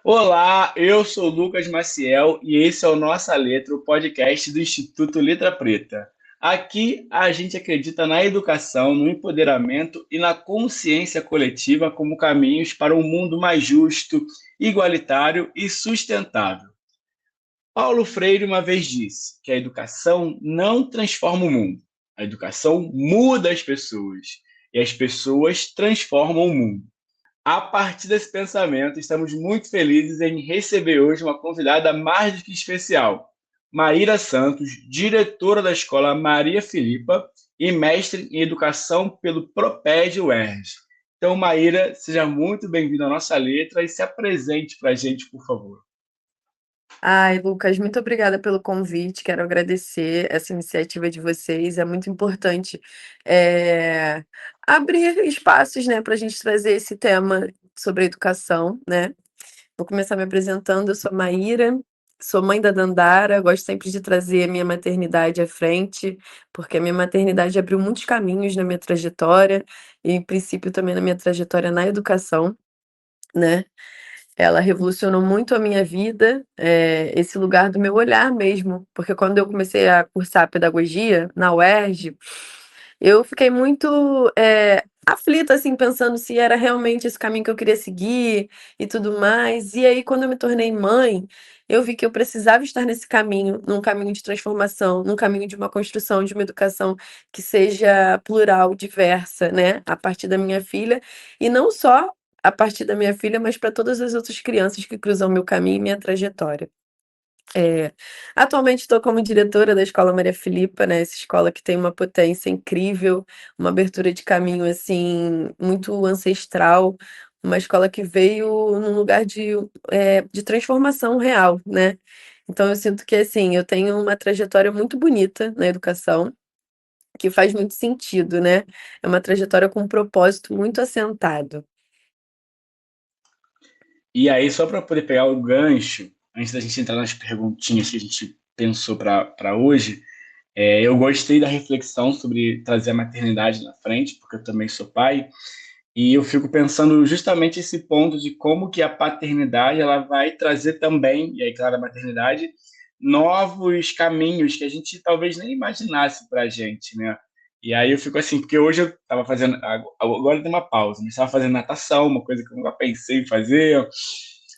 Olá, eu sou o Lucas Maciel e esse é o Nossa Letra, o podcast do Instituto Letra Preta. Aqui a gente acredita na educação, no empoderamento e na consciência coletiva como caminhos para um mundo mais justo, igualitário e sustentável. Paulo Freire uma vez disse que a educação não transforma o mundo, a educação muda as pessoas e as pessoas transformam o mundo. A partir desse pensamento, estamos muito felizes em receber hoje uma convidada mais do que especial, Maíra Santos, diretora da Escola Maria Filipa e mestre em Educação pelo Proped UERJ. Então, Maíra, seja muito bem-vinda à nossa letra e se apresente para a gente, por favor. Ai, Lucas, muito obrigada pelo convite. Quero agradecer essa iniciativa de vocês. É muito importante eh, abrir espaços, né, para a gente trazer esse tema sobre a educação, né? Vou começar me apresentando. Eu sou Maíra, sou mãe da Dandara. Gosto sempre de trazer a minha maternidade à frente, porque a minha maternidade abriu muitos caminhos na minha trajetória e, em princípio, também na minha trajetória na educação, né? Ela revolucionou muito a minha vida, esse lugar do meu olhar mesmo, porque quando eu comecei a cursar pedagogia na UERJ, eu fiquei muito, aflita, assim, pensando se era realmente esse caminho que eu queria seguir e tudo mais. E aí, quando eu me tornei mãe, eu vi que eu precisava estar nesse caminho, num caminho de transformação, num caminho de uma construção de uma educação que seja plural, diversa, né, a partir da minha filha, e não só a partir da minha filha, mas para todas as outras crianças que cruzam meu caminho e minha trajetória. É, atualmente estou como diretora da Escola Maria Filipa, né, essa escola que tem uma potência incrível, uma abertura de caminho, assim, muito ancestral, uma escola que veio num lugar de transformação real, né. Então eu sinto que, assim, eu tenho uma trajetória muito bonita na educação, que faz muito sentido, né, é uma trajetória com um propósito muito assentado. E aí, só para poder pegar o gancho, antes da gente entrar nas perguntinhas que a gente pensou para hoje, eu gostei da reflexão sobre trazer a maternidade na frente, porque eu também sou pai. E eu fico pensando justamente esse ponto de como que a paternidade ela vai trazer também, e aí, claro, a maternidade, novos caminhos que a gente talvez nem imaginasse para a gente, né? E aí eu fico assim, porque hoje eu estava fazendo, agora tem uma pausa, mas estava fazendo natação, uma coisa que eu nunca pensei em fazer.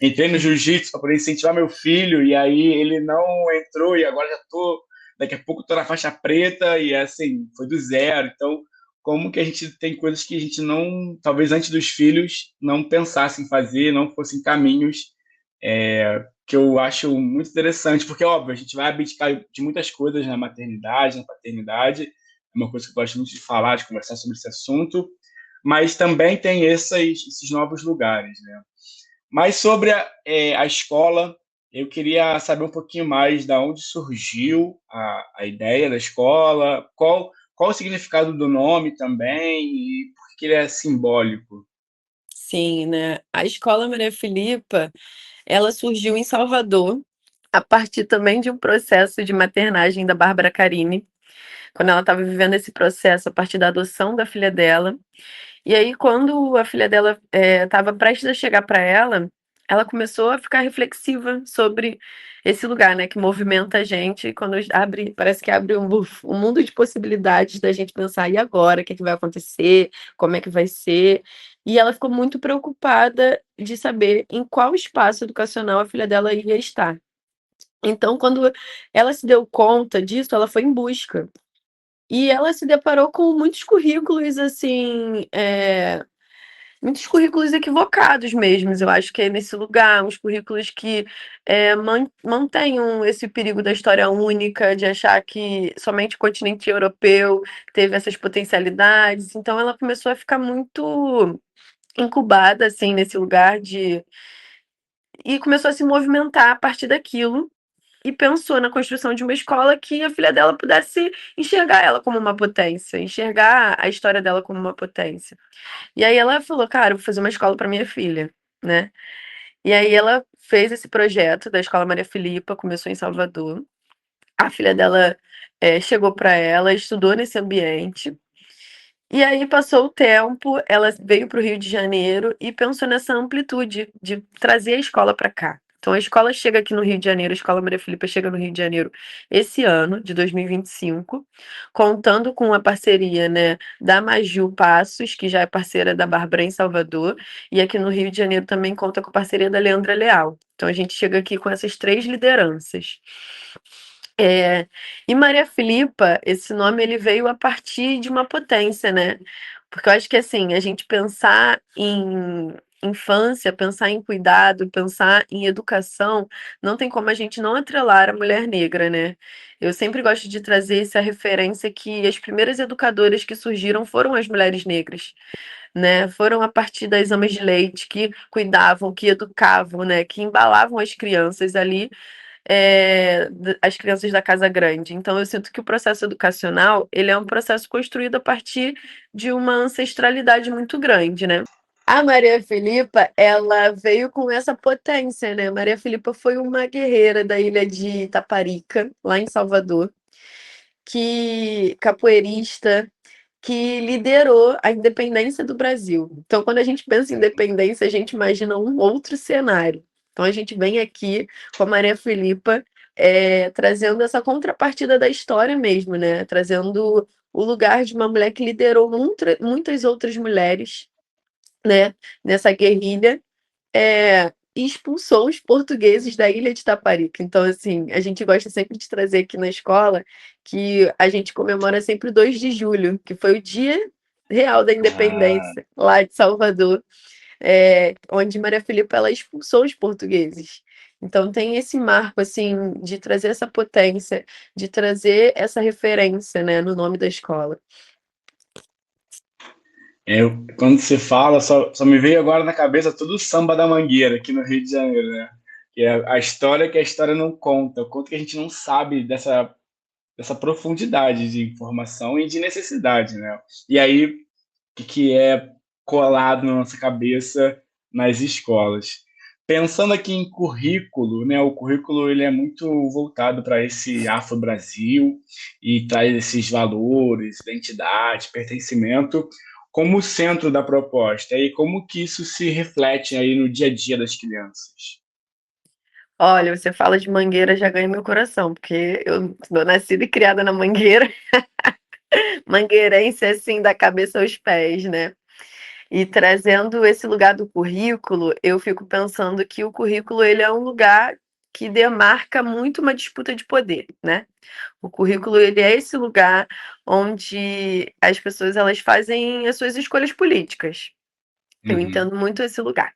Entrei no jiu-jitsu para poder incentivar meu filho, e aí ele não entrou, e agora já tô, daqui a pouco tô na faixa preta, e assim, foi do zero. Então, como que a gente tem coisas que a gente não, talvez antes dos filhos, não pensasse em fazer, não fossem caminhos que eu acho muito interessante, porque, óbvio, a gente vai abdicar de muitas coisas na maternidade, na paternidade, é uma coisa que eu gosto muito de falar, de conversar sobre esse assunto, mas também tem esses novos lugares, né? Mas sobre a escola, eu queria saber um pouquinho mais da onde surgiu a ideia da escola, qual o significado do nome também e por que ele é simbólico. Sim, né. A Escola Maria Filipa, ela surgiu em Salvador, a partir também de um processo de maternagem da Bárbara Carini, quando ela estava vivendo esse processo a partir da adoção da filha dela. E aí, quando a filha dela estava prestes a chegar para ela começou a ficar reflexiva sobre esse lugar, né, que movimenta a gente, quando abre, parece que abre um mundo de possibilidades da gente pensar, e agora, o que é que vai acontecer, como é que vai ser? E ela ficou muito preocupada de saber em qual espaço educacional a filha dela ia estar. Então, quando ela se deu conta disso, ela foi em busca. E ela se deparou com muitos currículos, assim, muitos currículos equivocados mesmos, eu acho que é nesse lugar, uns currículos que mantenham esse perigo da história única, de achar que somente o continente europeu teve essas potencialidades. Então ela começou a ficar muito incubada, assim, nesse lugar e começou a se movimentar a partir daquilo. E pensou na construção de uma escola que a filha dela pudesse enxergar ela como uma potência, enxergar a história dela como uma potência. E aí ela falou: "Cara, eu vou fazer uma escola para minha filha", né. E aí ela fez esse projeto da Escola Maria Filipa, começou em Salvador. A filha dela, chegou para ela, estudou nesse ambiente, E aí passou o tempo, ela veio para o Rio de Janeiro e pensou nessa amplitude de trazer a escola para cá. Então a escola chega aqui no Rio de Janeiro, a Escola Maria Filipa chega no Rio de Janeiro esse ano, de 2025, contando com a parceria, né, da Maju Passos, que já é parceira da Bárbara em Salvador, e aqui no Rio de Janeiro também conta com a parceria da Leandra Leal. Então a gente chega aqui com essas três lideranças. É, e Maria Filipa, esse nome ele veio a partir de uma potência, né? Porque eu acho que assim, a gente pensar em infância, pensar em cuidado, pensar em educação, não tem como a gente não atrelar a mulher negra, né? Eu sempre gosto de trazer essa referência que as primeiras educadoras que surgiram foram as mulheres negras, né? Foram a partir das amas de leite que cuidavam, que educavam, né? Que embalavam as crianças ali as crianças da Casa Grande. Então, eu sinto que o processo educacional, ele é um processo construído a partir de uma ancestralidade muito grande, né? A Maria Filipa, ela veio com essa potência, né? Maria Filipa foi uma guerreira da ilha de Itaparica, lá em Salvador, que capoeirista, que liderou a independência do Brasil. Então, quando a gente pensa em independência, a gente imagina um outro cenário. Então, a gente vem aqui com a Maria Filipa, trazendo essa contrapartida da história mesmo, né? Trazendo o lugar de uma mulher que liderou muitas outras mulheres, né? Nessa guerrilha e expulsou os portugueses da ilha de Taparica. Então, assim, a gente gosta sempre de trazer aqui na escola que a gente comemora sempre o 2 de julho, que foi o dia real da Ah, independência, lá de Salvador, onde Maria Filipa ela expulsou os portugueses. Então tem esse marco assim de trazer essa potência, de trazer essa referência, né, no nome da escola. quando você fala, só me veio agora na cabeça todo o samba da Mangueira aqui no Rio de Janeiro, né? Que é a história que a história não conta, o quanto que a gente não sabe dessa profundidade de informação e de necessidade, né? E aí, o que é colado na nossa cabeça nas escolas? Pensando aqui em currículo, né? O currículo ele é muito voltado para esse Afro-Brasil e traz esses valores, identidade, pertencimento como centro da proposta. E como que isso se reflete aí no dia a dia das crianças? Olha, você fala de Mangueira, já ganha meu coração, porque eu sou nascida e criada na Mangueira, mangueirense assim, da cabeça aos pés, né? E trazendo esse lugar do currículo, eu fico pensando que o currículo ele é um lugar que demarca muito uma disputa de poder, né? O currículo ele é esse lugar onde as pessoas elas fazem as suas escolhas políticas. Eu Uhum, entendo muito esse lugar.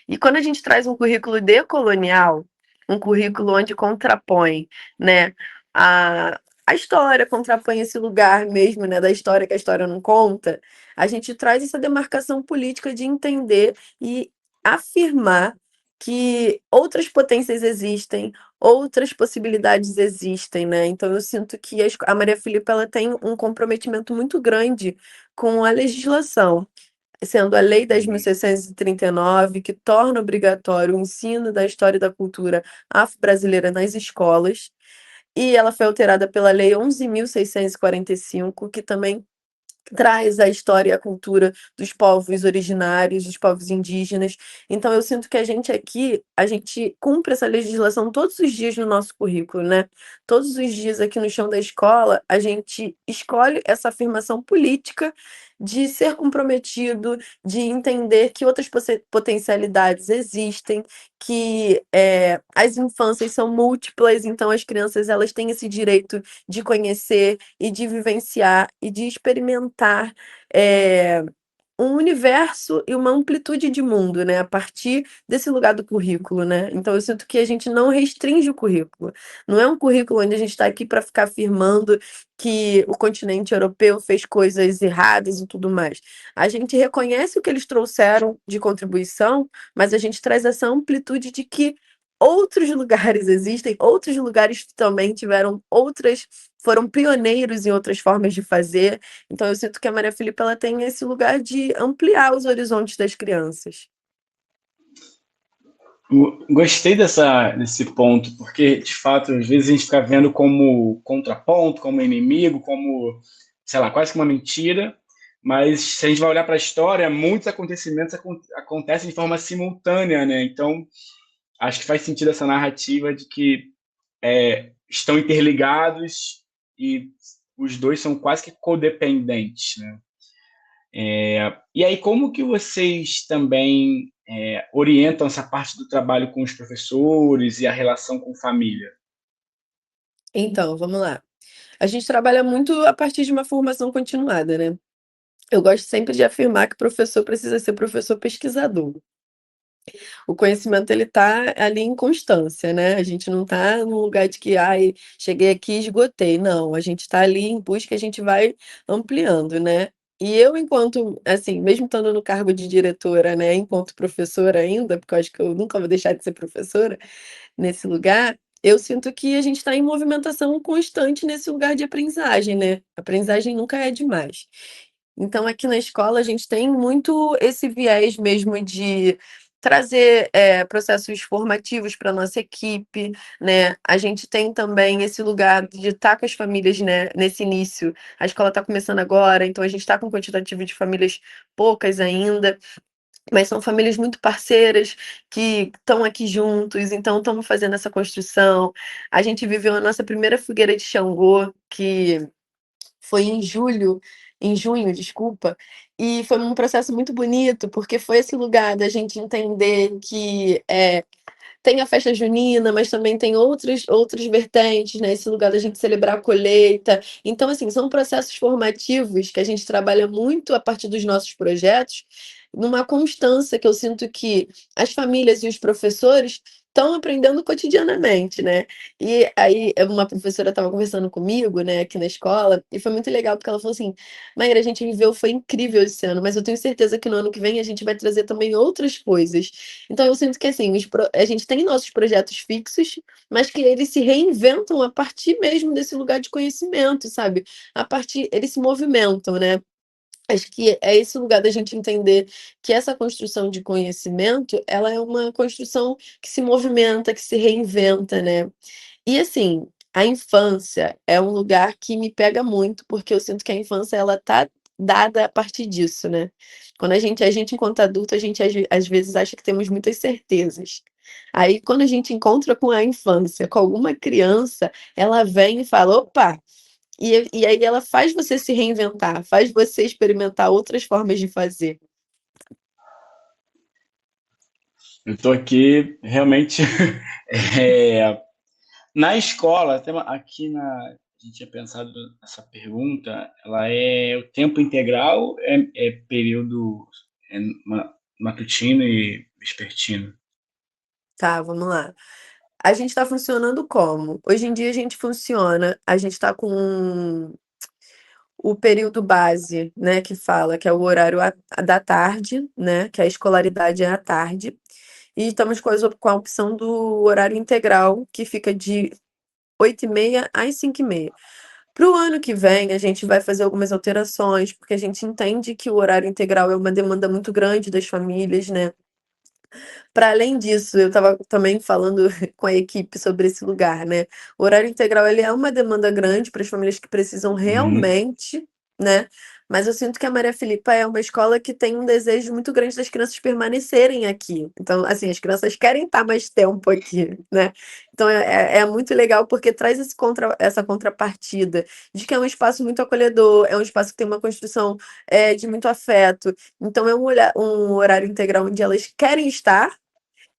E quando a gente traz um currículo decolonial, um currículo onde contrapõe, né, a história, contrapõe esse lugar mesmo, né, da história que a história não conta, a gente traz essa demarcação política de entender e afirmar que outras potências existem, outras possibilidades existem, né? Então eu sinto que a Maria Filipa ela tem um comprometimento muito grande com a legislação sendo a Lei uhum. 10.639, que torna obrigatório o ensino da história e da cultura afro-brasileira nas escolas, e ela foi alterada pela Lei 11.645, que também traz a história e a cultura dos povos originários, dos povos indígenas. Então eu sinto que a gente aqui, a gente cumpre essa legislação todos os dias no nosso currículo, né? Todos os dias aqui no chão da escola, a gente escolhe essa afirmação política de ser comprometido, de entender que outras potencialidades existem, que as infâncias são múltiplas, então as crianças elas têm esse direito de conhecer e de vivenciar e de experimentar é, um universo e uma amplitude de mundo, né? A partir desse lugar do currículo, né? Então eu sinto que a gente não restringe o currículo. Não é um currículo onde a gente está aqui para ficar afirmando que o continente europeu fez coisas erradas e tudo mais. A gente reconhece o que eles trouxeram de contribuição, mas a gente traz essa amplitude de que outros lugares existem, outros lugares também tiveram outras, foram pioneiros em outras formas de fazer. Então eu sinto que a Maria Filipa ela tem esse lugar de ampliar os horizontes das crianças. Gostei desse ponto, porque, de fato, às vezes a gente fica vendo como contraponto, como inimigo, como, sei lá, quase que uma mentira, mas se a gente vai olhar para a história, muitos acontecimentos acontecem de forma simultânea, né? Então, acho que faz sentido essa narrativa de que estão interligados e os dois são quase que codependentes, né? E aí, como que vocês também orientam essa parte do trabalho com os professores e a relação com família? Então, vamos lá. A gente trabalha muito a partir de uma formação continuada, né? Eu gosto sempre de afirmar que o professor precisa ser professor pesquisador. O conhecimento ele está ali em constância, né? A gente não está num lugar de que, ai, cheguei aqui e esgotei. Não, a gente está ali em busca, a gente vai ampliando, né? E eu, enquanto, assim, mesmo estando no cargo de diretora, né, enquanto professora ainda, porque eu acho que eu nunca vou deixar de ser professora nesse lugar, eu sinto que a gente está em movimentação constante nesse lugar de aprendizagem, né? Aprendizagem nunca é demais. Então, aqui na escola, a gente tem muito esse viés mesmo de trazer, processos formativos para nossa equipe, né. A gente tem também esse lugar de estar com as famílias, né, nesse início. A escola está começando agora, então a gente está com um quantitativo de famílias poucas ainda, mas são famílias muito parceiras, que estão aqui juntos, então estamos fazendo essa construção. A gente viveu a nossa primeira fogueira de Xangô, que foi em junho, desculpa, e foi um processo muito bonito, porque foi esse lugar da gente entender que, tem a festa junina, mas também tem outras vertentes, né, esse lugar da gente celebrar a colheita. Então, assim, são processos formativos que a gente trabalha muito a partir dos nossos projetos, numa constância que eu sinto que as famílias e os professores estão aprendendo cotidianamente, né. E aí, uma professora estava conversando comigo, né, aqui na escola, e foi muito legal, porque ela falou assim: "Maíra, a gente viveu foi incrível esse ano, mas eu tenho certeza que no ano que vem a gente vai trazer também outras coisas". Então eu sinto que, assim, a gente tem nossos projetos fixos, mas que eles se reinventam a partir mesmo desse lugar de conhecimento, sabe. A partir eles se movimentam, né. Acho que é esse lugar da gente entender que essa construção de conhecimento, ela é uma construção que se movimenta, que se reinventa, né. E assim, a infância é um lugar que me pega muito, porque eu sinto que a infância ela tá dada a partir disso, né. Quando a gente enquanto adulto, a gente às vezes acha que temos muitas certezas. Aí quando a gente encontra com a infância, com alguma criança, ela vem e fala: "Opa", e aí ela faz você se reinventar, faz você experimentar outras formas de fazer. Eu estou aqui realmente é, na escola, aqui a gente tinha pensado nessa pergunta, ela é o tempo integral, é período é matutino e vespertino? Tá, vamos lá. A gente está funcionando como? Hoje em dia a gente está com o período base, né, que fala que é o horário da tarde, né, que a escolaridade é à tarde, e estamos com a opção do horário integral, que fica de 8h30 às 5h30. Para o ano que vem, a gente vai fazer algumas alterações, porque a gente entende que o horário integral é uma demanda muito grande das famílias, né. Para além disso, eu estava também falando com a equipe sobre esse lugar, né. O horário integral, ele é uma demanda grande para as famílias que precisam Uhum. realmente, né, mas eu sinto que a Maria Filipa é uma escola que tem um desejo muito grande das crianças permanecerem aqui. Então, assim, as crianças querem estar mais tempo aqui, né. Então é muito legal, porque traz essa contrapartida de que é um espaço muito acolhedor, é um espaço que tem uma construção, de muito afeto. Então é um horário integral onde elas querem estar,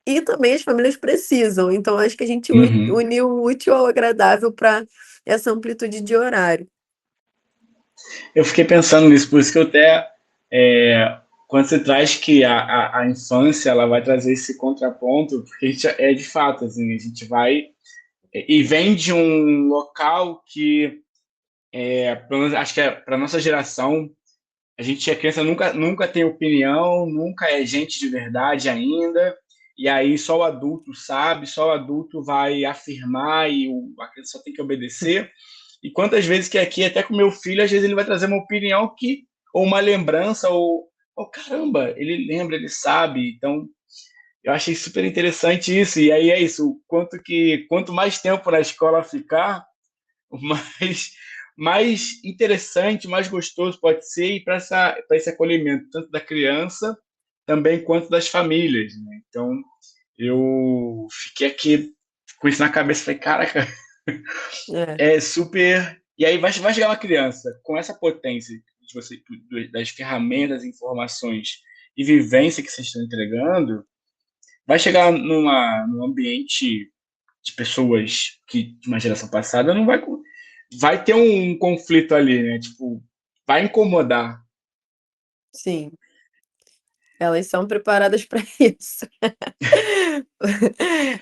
e também as famílias precisam, então acho que a gente Uhum. uniu o útil ao agradável para essa amplitude de horário. Eu fiquei pensando nisso, por isso que eu até, quando você traz que a infância ela vai trazer esse contraponto, porque a gente de fato, assim, a gente vai e vem de um local que, pelo menos acho que para nossa geração, a gente é criança, nunca tem opinião, nunca é gente de verdade ainda, e aí só o adulto sabe, só o adulto vai afirmar e a criança só tem que obedecer. E quantas vezes que aqui, até com meu filho, às vezes ele vai trazer uma opinião ou uma lembrança, ou caramba, ele lembra, ele sabe. Então, eu achei super interessante isso. E aí é isso, quanto mais tempo na escola ficar, mais, mais interessante, mais gostoso pode ser ir para esse acolhimento, tanto da criança também quanto das famílias, né? Então, eu fiquei aqui com isso na cabeça, falei, caraca, É, é super. E aí vai chegar uma criança com essa potência de você, das ferramentas, informações e vivência que vocês estão entregando, vai chegar num ambiente de pessoas que de uma geração passada não vai ter um conflito ali, né? Tipo, vai incomodar. sim, elas são preparadas para isso.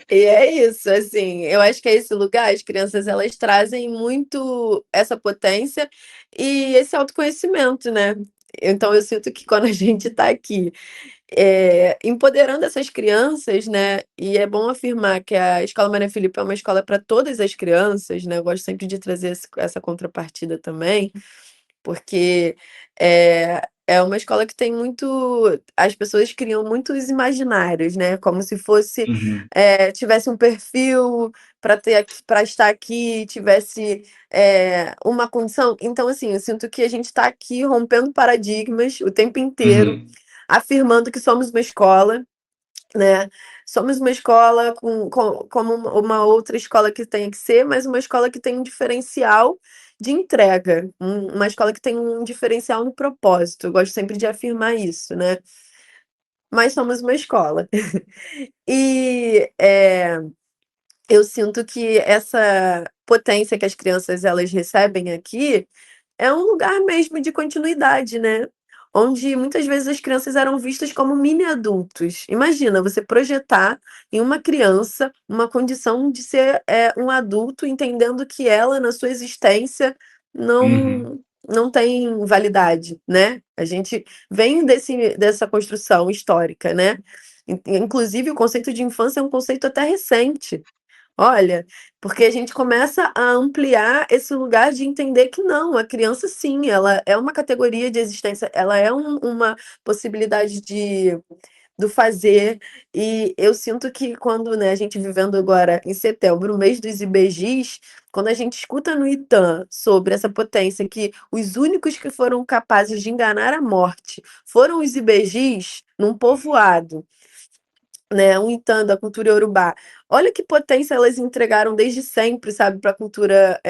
E é isso, assim, eu acho que é esse lugar, as crianças elas trazem muito essa potência e esse autoconhecimento, né. Então eu sinto que quando a gente está aqui, empoderando essas crianças, né, e é bom afirmar que a Escola Maria Filipe é uma escola para todas as crianças, né, eu gosto sempre de trazer essa contrapartida também, porque, é uma escola que tem muito as pessoas criam muitos imaginários, né, como se fosse, Uhum, tivesse um perfil para ter aqui para estar aqui, tivesse, uma condição então, assim, eu sinto que a gente está aqui rompendo paradigmas o tempo inteiro, uhum, afirmando que somos uma escola, né, somos uma escola como uma outra escola que tenha que ser, mas uma escola que tem um diferencial de entrega, uma escola que tem um diferencial no propósito, eu gosto sempre de afirmar isso, né, mas somos uma escola. E, eu sinto que essa potência que as crianças elas recebem aqui, é um lugar mesmo de continuidade, né, onde muitas vezes as crianças eram vistas como mini adultos. Imagina você projetar em uma criança uma condição de ser, um adulto, entendendo que ela, na sua existência, uhum. não tem validade, né. A gente vem dessa construção histórica, né. Inclusive o conceito de infância é um conceito até recente. Olha, porque a gente começa a ampliar esse lugar de entender que não, a criança sim, ela é uma categoria de existência, ela é uma possibilidade do fazer, e eu sinto que quando, né, a gente vivendo agora em setembro, o mês dos IBGIs, quando a gente escuta no ITAM sobre essa potência que os únicos que foram capazes de enganar a morte foram os IBGIs num povoado, né, um Intanda, a cultura iorubá. Olha que potência elas entregaram desde sempre, sabe, para a cultura,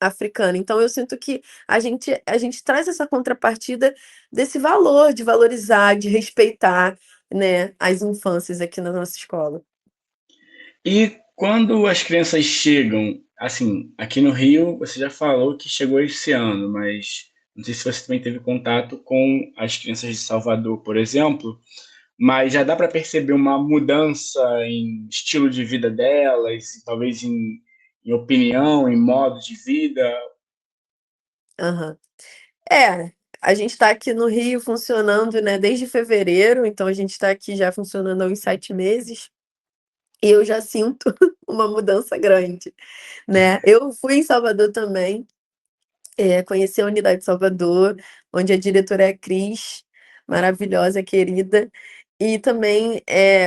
africana. Então eu sinto que a gente traz essa contrapartida desse valor, de valorizar, de respeitar, né, as infâncias aqui na nossa escola. E quando as crianças chegam, assim, aqui no Rio, você já falou que chegou esse ano, mas não sei se você também teve contato com as crianças de Salvador, por exemplo, mas já dá para perceber uma mudança em estilo de vida delas, talvez em opinião, em modo de vida. Aham. É, a gente está aqui no Rio funcionando, né, desde fevereiro, então a gente está aqui já funcionando há uns 7 meses, e eu já sinto uma mudança grande, né. Eu fui em Salvador também, conheci a Unidade Salvador, onde a diretora é a Cris, maravilhosa, querida. E também,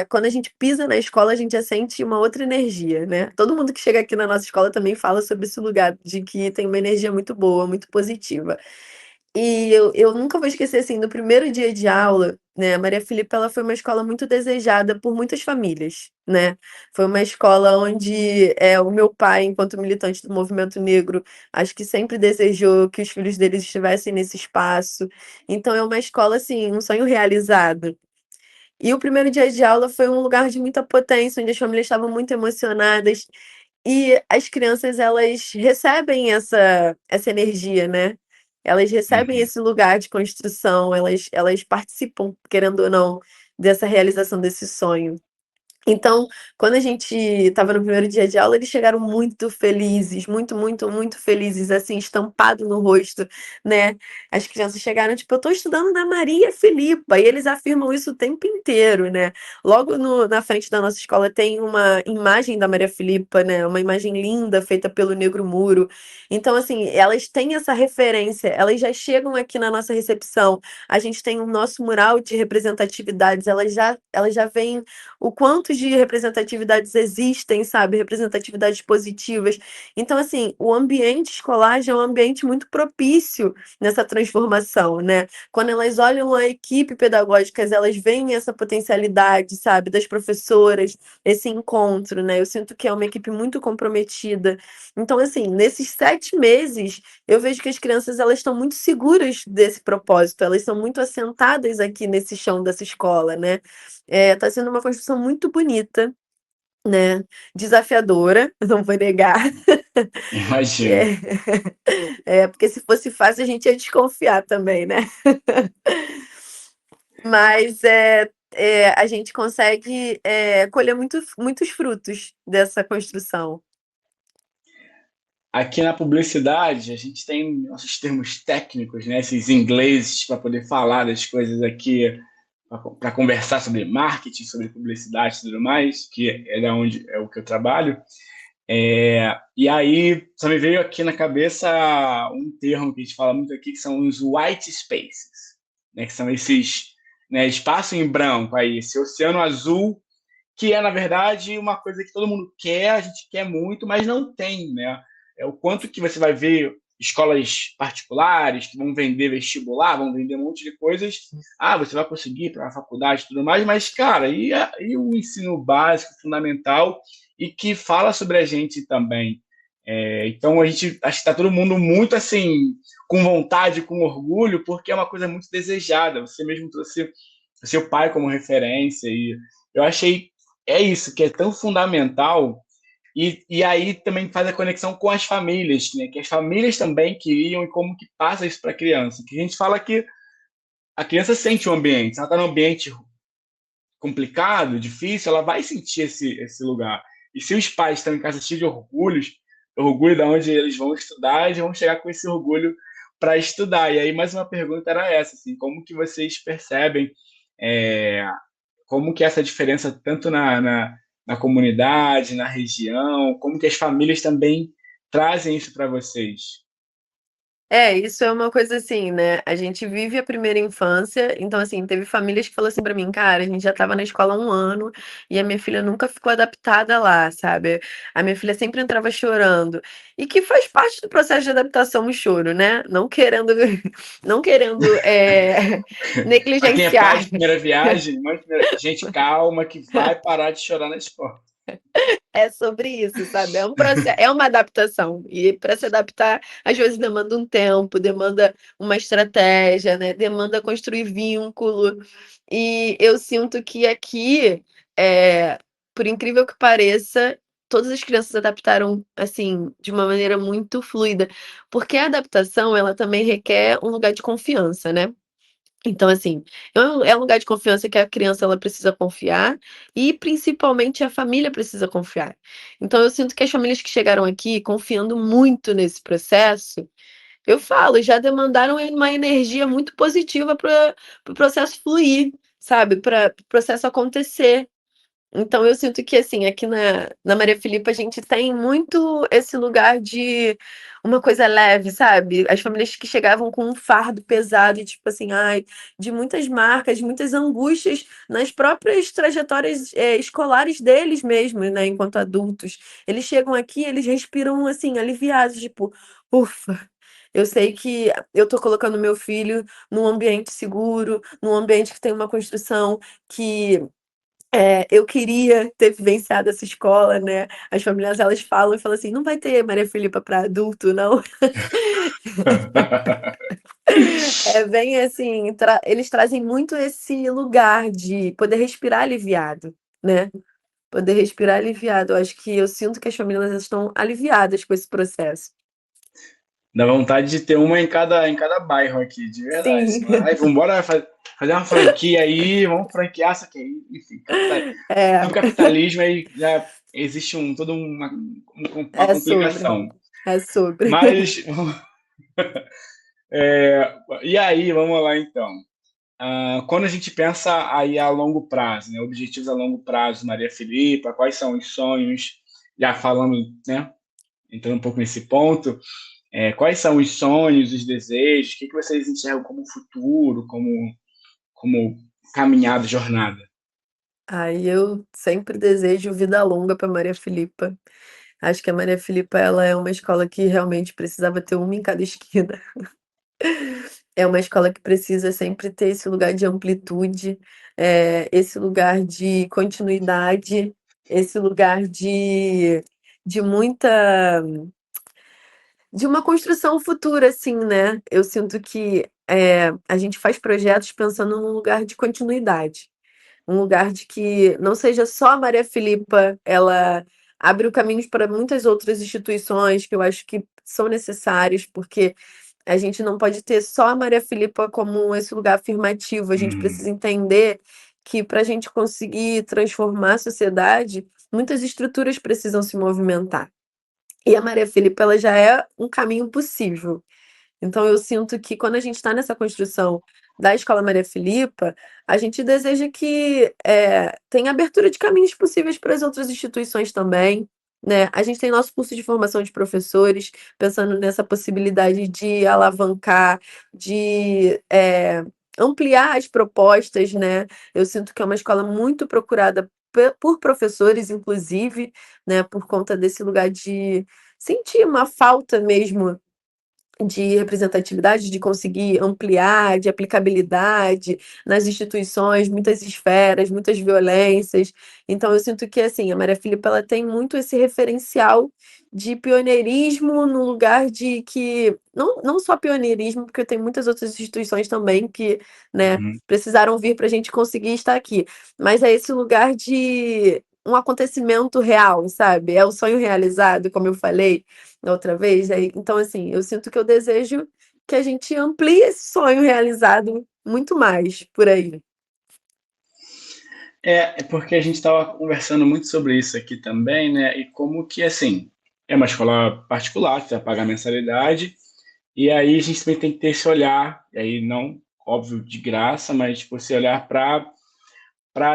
quando a gente pisa na escola, a gente já sente uma outra energia, né. Todo mundo que chega aqui na nossa escola também fala sobre esse lugar de que tem uma energia muito boa, muito positiva. E eu nunca vou esquecer, assim, do primeiro dia de aula, né, a Maria Filipe ela foi uma escola muito desejada por muitas famílias, né. Foi uma escola onde, o meu pai, enquanto militante do movimento negro, acho que sempre desejou que os filhos deles estivessem nesse espaço. Então é uma escola, assim, um sonho realizado. E o primeiro dia de aula foi um lugar de muita potência, onde as famílias estavam muito emocionadas, e as crianças elas recebem essa energia, né. Elas recebem Uhum. esse lugar de construção, elas participam, querendo ou não, dessa realização desse sonho. Então, quando a gente estava no primeiro dia de aula, eles chegaram muito felizes, muito, muito, muito felizes, assim, estampado no rosto, né. As crianças chegaram, tipo: "Eu estou estudando na Maria Filipa", e eles afirmam isso o tempo inteiro, né. Logo na frente da nossa escola tem uma imagem da Maria Filipa, né, uma imagem linda feita pelo Negro Muro. Então, assim, elas têm essa referência, elas já chegam aqui na nossa recepção, a gente tem o nosso mural de representatividades, elas já veem o quanto tipos de representatividades existem, sabe? Representatividades positivas. Então, assim, o ambiente escolar já é um ambiente muito propício nessa transformação, né? Quando elas olham a equipe pedagógica, elas veem essa potencialidade, sabe, das professoras, esse encontro, né? Eu sinto que é uma equipe muito comprometida. Então, assim, nesses 7 meses, eu vejo que as crianças elas estão muito seguras desse propósito, elas são muito assentadas aqui nesse chão dessa escola, né? Tá sendo uma construção muito bonita, né? Desafiadora, não vou negar. Imagino. É, porque se fosse fácil a gente ia desconfiar também, né? Mas a gente consegue colher muitos frutos dessa construção. Aqui na publicidade, a gente tem nossos termos técnicos, né? Esses ingleses para poder falar das coisas aqui, para conversar sobre marketing, sobre publicidade e tudo mais, que é da onde é o que eu trabalho. E aí, só me veio aqui na cabeça um termo que a gente fala muito aqui, que são os white spaces, né? Que são esses, né, espaço em branco, aí, esse oceano azul, que é, na verdade, uma coisa que todo mundo quer, a gente quer muito, mas não tem, né? É o quanto que você vai ver escolas particulares que vão vender vestibular, vão vender um monte de coisas. Ah, você vai conseguir para a faculdade e tudo mais, mas, cara, e o ensino básico, fundamental, e que fala sobre a gente também. Então, a gente acho que está todo mundo muito, assim, com vontade, com orgulho, porque é uma coisa muito desejada. Você mesmo trouxe o seu pai como referência, e eu achei isso, que é tão fundamental, e aí também faz a conexão com as famílias, né? Que as famílias também queriam, e como que passa isso para a criança. Que a gente fala que a criança sente o ambiente, se ela está num ambiente complicado, difícil, ela vai sentir esse lugar. E se os pais estão em casa cheios de orgulhos, orgulho de onde eles vão estudar, eles vão chegar com esse orgulho para estudar. E aí, mais uma pergunta era essa, assim, como que vocês percebem é, como que essa diferença tanto na comunidade, na região, como que as famílias também trazem isso para vocês? Isso é uma coisa assim, né? A gente vive a primeira infância, então assim, teve famílias que falaram assim pra mim, cara, a gente já estava na escola há 1 ano e a minha filha nunca ficou adaptada lá, sabe? A minha filha sempre entrava chorando. E que faz parte do processo de adaptação o choro, né? Não querendo, não querendo Para quem é pai negligenciar. de primeira viagem, gente, calma que vai parar de chorar na escola. É sobre isso, sabe? É um processo, é uma adaptação. E para se adaptar, às vezes demanda um tempo, demanda uma estratégia, né? Demanda construir vínculo. E eu sinto que aqui, por incrível que pareça, todas as crianças se adaptaram assim de uma maneira muito fluida, porque a adaptação ela também requer um lugar de confiança, né? Então, assim, é um lugar de confiança que a criança ela precisa confiar e principalmente a família precisa confiar. Então eu sinto que as famílias que chegaram aqui confiando muito nesse processo, eu falo, já demandaram uma energia muito positiva para o processo fluir, sabe? Para o processo acontecer. Então eu sinto que, assim, aqui na Maria Filipa a gente tem muito esse lugar de uma coisa leve, sabe? As famílias que chegavam com um fardo pesado e tipo assim, ai, de muitas marcas, muitas angústias nas próprias trajetórias, escolares deles mesmos, né, enquanto adultos. Eles chegam aqui, eles respiram, assim, aliviados, tipo: "Ufa, eu sei que eu tô colocando meu filho num ambiente seguro, num ambiente que tem uma construção que eu queria ter vivenciado essa escola, né. As famílias elas falam e falam assim: "Não vai ter Maria Filipa para adulto não". É bem assim, eles trazem muito esse lugar de poder respirar aliviado, né. Poder respirar aliviado. Eu acho que eu sinto que as famílias elas estão aliviadas com esse processo. Dá vontade de ter uma em cada bairro aqui, de verdade. Sim. Ai, vamos embora fazer uma franquia aí, vamos franquear, só que aí, enfim, É, no capitalismo aí já existe uma é sobre, complicação. é sobre. Mas, e aí, vamos lá então. Quando a gente pensa aí a longo prazo, né, objetivos a longo prazo, Maria Filipa, quais são os sonhos, já falando, né, entrando um pouco nesse ponto, quais são os sonhos, os desejos, o que vocês enxergam como futuro, como caminhada, jornada? Aí eu sempre desejo vida longa para Maria Filipa. Acho que a Maria Filipa, ela é uma escola que realmente precisava ter uma em cada esquina. É uma escola que precisa sempre ter esse lugar de amplitude, esse lugar de continuidade, esse lugar de muita de uma construção futura, assim, né. Eu sinto que, a gente faz projetos pensando num lugar de continuidade. Um lugar de que não seja só a Maria Filipa, ela abre o caminhos para muitas outras instituições que eu acho que são necessárias, porque a gente não pode ter só a Maria Filipa como esse lugar afirmativo, a gente Uhum. precisa entender que para a gente conseguir transformar a sociedade, muitas estruturas precisam se movimentar. E a Maria Filipa, ela já é um caminho possível. Então eu sinto que quando a gente está nessa construção da Escola Maria Filipa, a gente deseja que, tenha abertura de caminhos possíveis para as outras instituições também, né. A gente tem nosso curso de formação de professores, pensando nessa possibilidade de alavancar, de, ampliar as propostas, né. Eu sinto que é uma escola muito procurada por professores, inclusive, né, por conta desse lugar de sentir uma falta mesmo de representatividade, de conseguir ampliar, de aplicabilidade nas instituições, muitas esferas, muitas violências. Então eu sinto que, assim, a Maria Filipa, ela tem muito esse referencial de pioneirismo no lugar de que não só pioneirismo, porque tem muitas outras instituições também que, né, Uhum. precisaram vir para a gente conseguir estar aqui, mas é esse lugar de um acontecimento real, sabe, é o sonho realizado, como eu falei da outra vez, aí então, assim, eu sinto que eu desejo que a gente amplie esse sonho realizado muito mais por aí. É porque a gente estava conversando muito sobre isso aqui também, né? E como que, assim, é uma escola particular, você vai pagar mensalidade, e aí a gente também tem que ter esse olhar, e aí não, óbvio, de graça, mas tipo, esse olhar para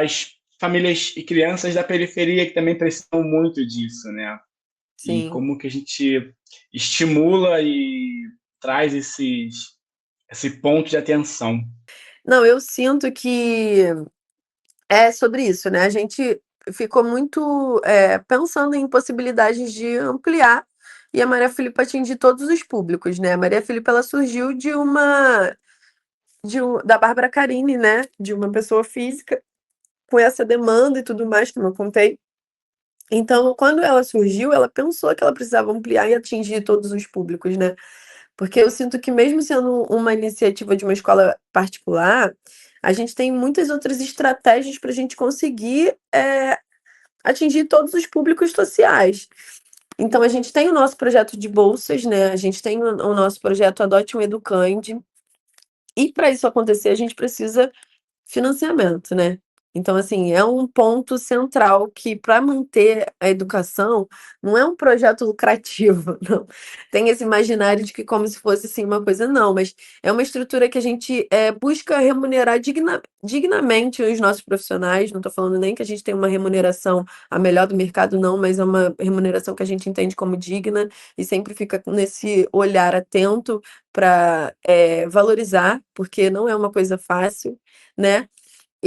as famílias e crianças da periferia que também precisam muito disso, né? E Sim. como que a gente estimula e traz esse ponto de atenção. Não, eu sinto que é sobre isso, né, a gente ficou muito, pensando em possibilidades de ampliar e a Maria Filipa atingir todos os públicos, né. A Maria Filipa, ela surgiu da Bárbara Carini, né, de uma pessoa física com essa demanda e tudo mais, como eu contei. Então, quando ela surgiu, ela pensou que ela precisava ampliar e atingir todos os públicos, né. Porque eu sinto que mesmo sendo uma iniciativa de uma escola particular, a gente tem muitas outras estratégias para a gente conseguir, atingir todos os públicos sociais. Então a gente tem o nosso projeto de bolsas, né, a gente tem o nosso projeto Adote um Educande, e para isso acontecer a gente precisa financiamento, né. Então, assim, é um ponto central que para manter a educação, não é um projeto lucrativo, não. Tem esse imaginário de que como se fosse, assim, uma coisa não, mas é uma estrutura que a gente, busca remunerar dignamente os nossos profissionais, não estou falando nem que a gente tem uma remuneração a melhor do mercado não, mas é uma remuneração que a gente entende como digna e sempre fica nesse olhar atento para, valorizar, porque não é uma coisa fácil, né.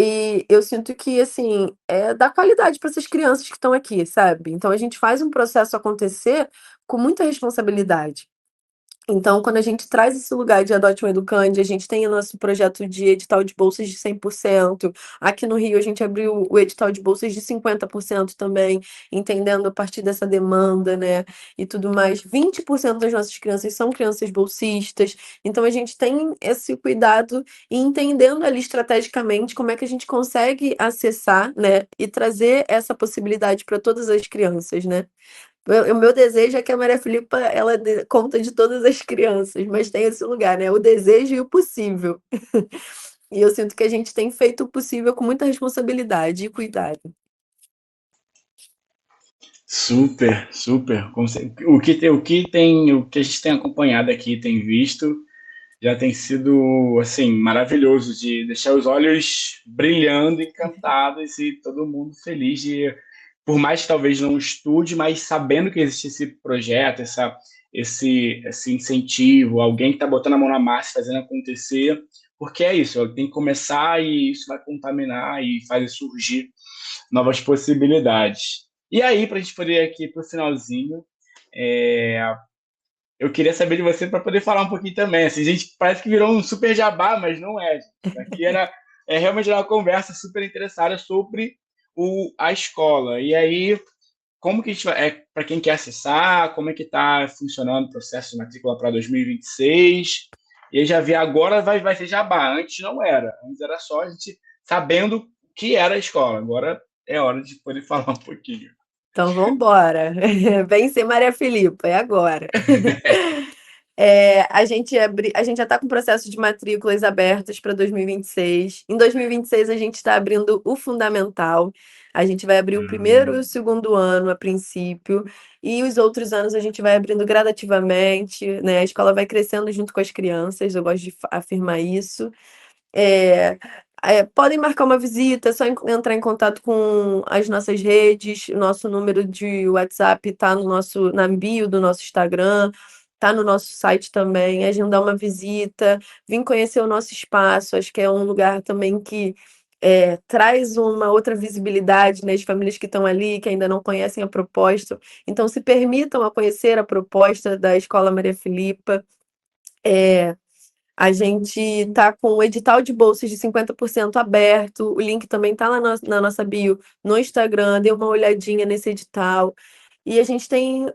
E eu sinto que, assim, dá qualidade para essas crianças que estão aqui, sabe. Então a gente faz um processo acontecer com muita responsabilidade. Então, quando a gente traz esse lugar de Adote um Educande, a gente tem o nosso projeto de edital de bolsas de 100%. Aqui no Rio, a gente abriu o edital de bolsas de 50% também, entendendo a partir dessa demanda, né, e tudo mais. 20% das nossas crianças são crianças bolsistas, então a gente tem esse cuidado e entendendo ali estrategicamente como é que a gente consegue acessar, né, e trazer essa possibilidade para todas as crianças, né. O meu desejo é que a Maria Filipa, ela dê conta de todas as crianças, mas tem esse lugar, né, o desejo e o possível. E eu sinto que a gente tem feito o possível com muita responsabilidade e cuidado. Super, super. O que a gente tem acompanhado aqui, tem visto, já tem sido assim maravilhoso de deixar os olhos brilhando, encantados e todo mundo feliz de, por mais que talvez não estude, mas sabendo que existe esse projeto, esse incentivo, alguém que está botando a mão na massa, fazendo acontecer, porque é isso, tem que começar e isso vai contaminar e fazer surgir novas possibilidades. E aí, para a gente poder ir aqui para o finalzinho, é, eu queria saber de você para poder falar um pouquinho também. Assim, a gente parece que virou um super jabá, mas não é. Gente. Aqui realmente uma conversa super interessada sobre a escola. E aí, como que a gente vai, para quem quer acessar, como é que está funcionando o processo de matrícula para 2026? E aí já vi agora vai ser jabá. Antes não era. Antes era só a gente sabendo o que era a escola. Agora é hora de poder falar um pouquinho. Então vamos embora. Vem ser Maria Filipa, é agora. A gente já está com o processo de matrículas abertas para 2026. Em 2026, a gente está abrindo o fundamental. A gente vai abrir o primeiro e o segundo ano, a princípio, e os outros anos a gente vai abrindo gradativamente, né? A escola vai crescendo junto com as crianças, eu gosto de afirmar isso. É, podem marcar uma visita, é só entrar em contato com as nossas redes, o nosso número de WhatsApp está na bio do nosso Instagram, está no nosso site também, agendar uma visita, vir conhecer o nosso espaço, acho que é um lugar também que traz uma outra visibilidade, né, as famílias que estão ali, que ainda não conhecem a proposta, então se permitam a conhecer a proposta da Escola Maria Filipa. A gente está com o edital de bolsas de 50% aberto. O link também está lá na nossa bio no Instagram. Dê uma olhadinha nesse edital. E a gente tem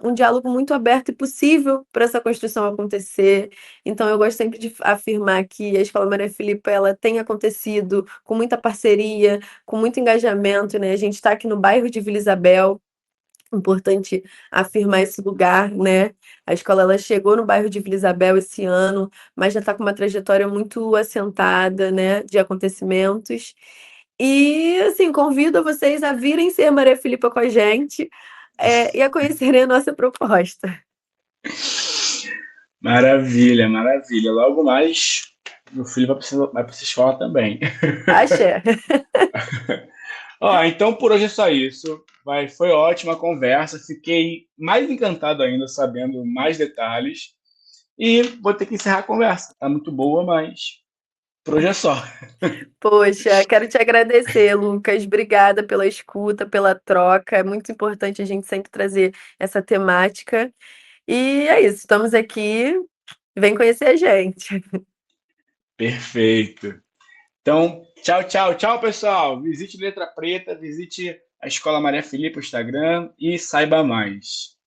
um diálogo muito aberto e possível para essa construção acontecer. Então, eu gosto sempre de afirmar que a Escola Maria Filipa ela tem acontecido com muita parceria, com muito engajamento, né? A gente está aqui no bairro de Vila Isabel. Importante afirmar esse lugar, né? A escola ela chegou no bairro de Vila Isabel esse ano, mas já está com uma trajetória muito assentada, né, de acontecimentos. E assim, convido vocês a virem ser Maria Filipa com a gente, e a conhecerem a nossa proposta. Maravilha, maravilha. Logo mais, meu filho vai para essa escola também. Axé. Então por hoje é só isso. Foi ótima a conversa. Fiquei mais encantado ainda sabendo mais detalhes. E vou ter que encerrar a conversa. Tá muito boa, mas por hoje é só. Poxa, quero te agradecer, Lucas. Obrigada pela escuta, pela troca. É muito importante a gente sempre trazer essa temática. E é isso, estamos aqui. Vem conhecer a gente. Perfeito. Então, tchau, tchau, tchau, pessoal. Visite Letra Preta, visite a Escola Maria Filipe, o Instagram e saiba mais.